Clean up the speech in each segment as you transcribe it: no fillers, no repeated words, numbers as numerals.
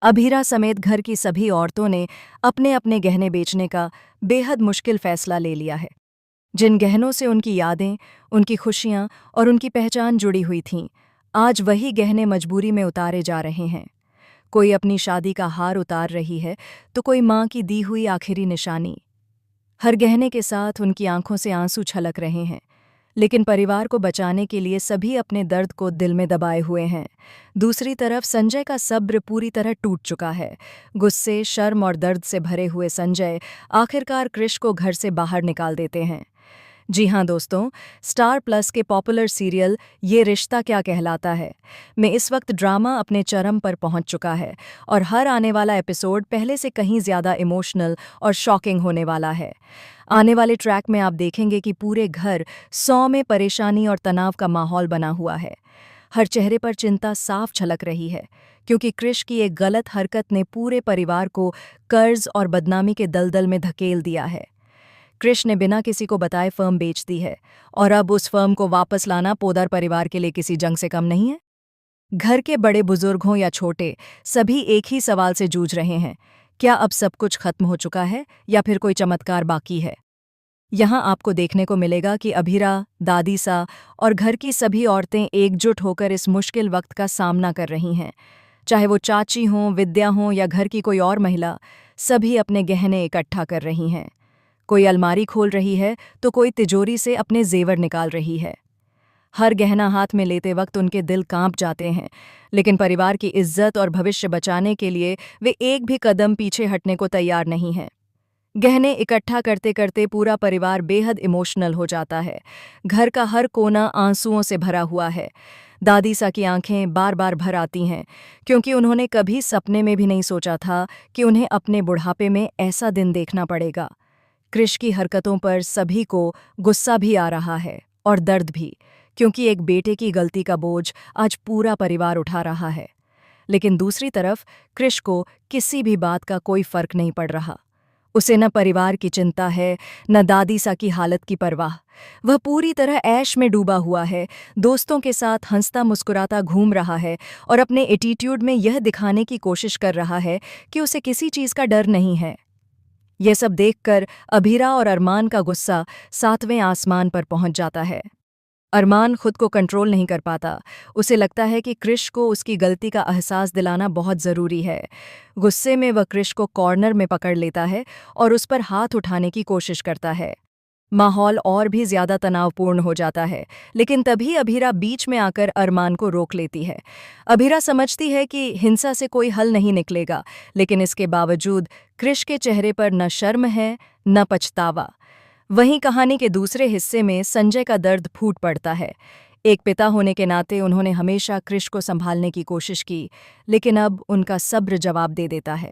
अभीरा समेत घर की सभी औरतों ने अपने अपने गहने बेचने का बेहद मुश्किल फैसला ले लिया है। जिन गहनों से उनकी यादें, उनकी खुशियां और उनकी पहचान जुड़ी हुई थीं, आज वही गहने मजबूरी में उतारे जा रहे हैं। कोई अपनी शादी का हार उतार रही है, तो कोई माँ की दी हुई आखिरी निशानी। हर गहने के साथ उनकी आंखों से आंसू छलक रहे हैं, लेकिन परिवार को बचाने के लिए सभी अपने दर्द को दिल में दबाए हुए हैं। दूसरी तरफ संजय का सब्र पूरी तरह टूट चुका है। गुस्से, शर्म और दर्द से भरे हुए संजय आखिरकार कृष को घर से बाहर निकाल देते हैं। जी हाँ दोस्तों, स्टार प्लस के पॉपुलर सीरियल ये रिश्ता क्या कहलाता है में इस वक्त ड्रामा अपने चरम पर पहुंच चुका है और हर आने वाला एपिसोड पहले से कहीं ज़्यादा इमोशनल और शॉकिंग होने वाला है। आने वाले ट्रैक में आप देखेंगे कि पूरे घर 100 में परेशानी और तनाव का माहौल बना हुआ है। हर चेहरे पर चिंता साफ झलक रही है, क्योंकि कृष की एक गलत हरकत ने पूरे परिवार को कर्ज और बदनामी के दलदल में धकेल दिया है। कृष ने बिना किसी को बताए फर्म बेच दी है और अब उस फर्म को वापस लाना पोदार परिवार के लिए किसी जंग से कम नहीं है। घर के बड़े बुजुर्ग हों या छोटे, सभी एक ही सवाल से जूझ रहे हैं, क्या अब सब कुछ खत्म हो चुका है या फिर कोई चमत्कार बाकी है। यहाँ आपको देखने को मिलेगा कि अभीरा, दादीसा और घर की सभी औरतें एकजुट होकर इस मुश्किल वक्त का सामना कर रही हैं। चाहे वो चाची हों, विद्या हों या घर की कोई और महिला, सभी अपने गहने इकट्ठा कर रही हैं। कोई अलमारी खोल रही है तो कोई तिजोरी से अपने जेवर निकाल रही है। हर गहना हाथ में लेते वक्त उनके दिल कांप जाते हैं, लेकिन परिवार की इज्जत और भविष्य बचाने के लिए वे एक भी कदम पीछे हटने को तैयार नहीं हैं। गहने इकट्ठा करते करते पूरा परिवार बेहद इमोशनल हो जाता है। घर का हर कोना आंसुओं से भरा हुआ है। दादीसा की आंखें बार बार भर आती हैं, क्योंकि उन्होंने कभी सपने में भी नहीं सोचा था कि उन्हें अपने बुढ़ापे में ऐसा दिन देखना पड़ेगा। कृष की हरकतों पर सभी को गुस्सा भी आ रहा है और दर्द भी, क्योंकि एक बेटे की गलती का बोझ आज पूरा परिवार उठा रहा है। लेकिन दूसरी तरफ कृष को किसी भी बात का कोई फर्क नहीं पड़ रहा। उसे न परिवार की चिंता है, न दादीसा की हालत की परवाह। वह पूरी तरह ऐश में डूबा हुआ है, दोस्तों के साथ हंसता मुस्कुराता घूम रहा है और अपने एटीट्यूड में यह दिखाने की कोशिश कर रहा है कि उसे किसी चीज़ का डर नहीं है। यह सब देखकर अभीरा और अरमान का गुस्सा 7वें आसमान पर पहुंच जाता है। अरमान खुद को कंट्रोल नहीं कर पाता। उसे लगता है कि कृष को उसकी गलती का एहसास दिलाना बहुत ज़रूरी है। गुस्से में वह कृष को कॉर्नर में पकड़ लेता है और उस पर हाथ उठाने की कोशिश करता है। माहौल और भी ज़्यादा तनावपूर्ण हो जाता है, लेकिन तभी अभीरा बीच में आकर अरमान को रोक लेती है। अभीरा समझती है कि हिंसा से कोई हल नहीं निकलेगा, लेकिन इसके बावजूद कृष के चेहरे पर न शर्म है न पछतावा। वहीं कहानी के दूसरे हिस्से में संजय का दर्द फूट पड़ता है। एक पिता होने के नाते उन्होंने हमेशा कृष को संभालने की कोशिश की, लेकिन अब उनका सब्र जवाब दे देता है।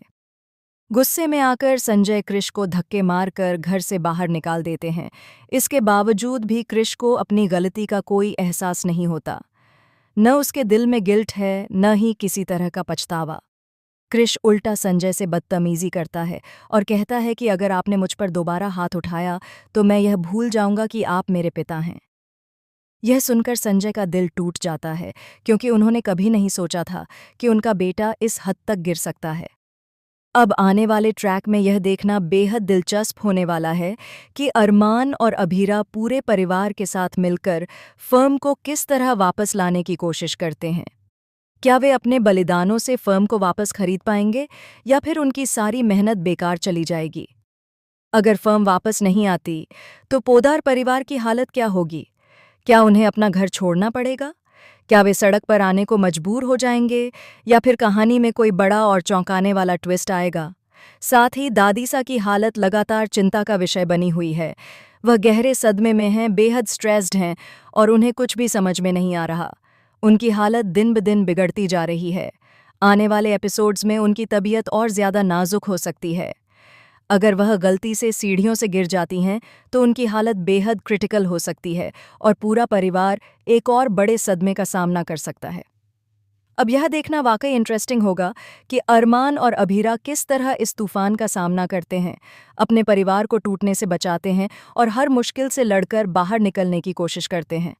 गुस्से में आकर संजय कृष को धक्के मारकर घर से बाहर निकाल देते हैं। इसके बावजूद भी कृष को अपनी गलती का कोई एहसास नहीं होता। न उसके दिल में गिल्ट है, न ही किसी तरह का पछतावा। कृष उल्टा संजय से बदतमीजी करता है और कहता है कि अगर आपने मुझ पर दोबारा हाथ उठाया तो मैं यह भूल जाऊंगा कि आप मेरे पिता हैं। यह सुनकर संजय का दिल टूट जाता है, क्योंकि उन्होंने कभी नहीं सोचा था कि उनका बेटा इस हद तक गिर सकता है। अब आने वाले ट्रैक में यह देखना बेहद दिलचस्प होने वाला है कि अरमान और अभीरा पूरे परिवार के साथ मिलकर फर्म को किस तरह वापस लाने की कोशिश करते हैं। क्या वे अपने बलिदानों से फर्म को वापस खरीद पाएंगे या फिर उनकी सारी मेहनत बेकार चली जाएगी। अगर फर्म वापस नहीं आती तो पोदार परिवार की हालत क्या होगी। क्या उन्हें अपना घर छोड़ना पड़ेगा? क्या वे सड़क पर आने को मजबूर हो जाएंगे या फिर कहानी में कोई बड़ा और चौंकाने वाला ट्विस्ट आएगा। साथ ही दादीसा की हालत लगातार चिंता का विषय बनी हुई है। वह गहरे सदमे में हैं, बेहद स्ट्रेस्ड हैं और उन्हें कुछ भी समझ में नहीं आ रहा। उनकी हालत दिन ब दिन बिगड़ती जा रही है। आने वाले एपिसोड्स में उनकी तबीयत और ज़्यादा नाजुक हो सकती है। अगर वह गलती से सीढ़ियों से गिर जाती हैं तो उनकी हालत बेहद क्रिटिकल हो सकती है और पूरा परिवार एक और बड़े सदमे का सामना कर सकता है। अब यह देखना वाकई इंटरेस्टिंग होगा कि अरमान और अभीरा किस तरह इस तूफान का सामना करते हैं, अपने परिवार को टूटने से बचाते हैं और हर मुश्किल से लड़कर बाहर निकलने की कोशिश करते हैं।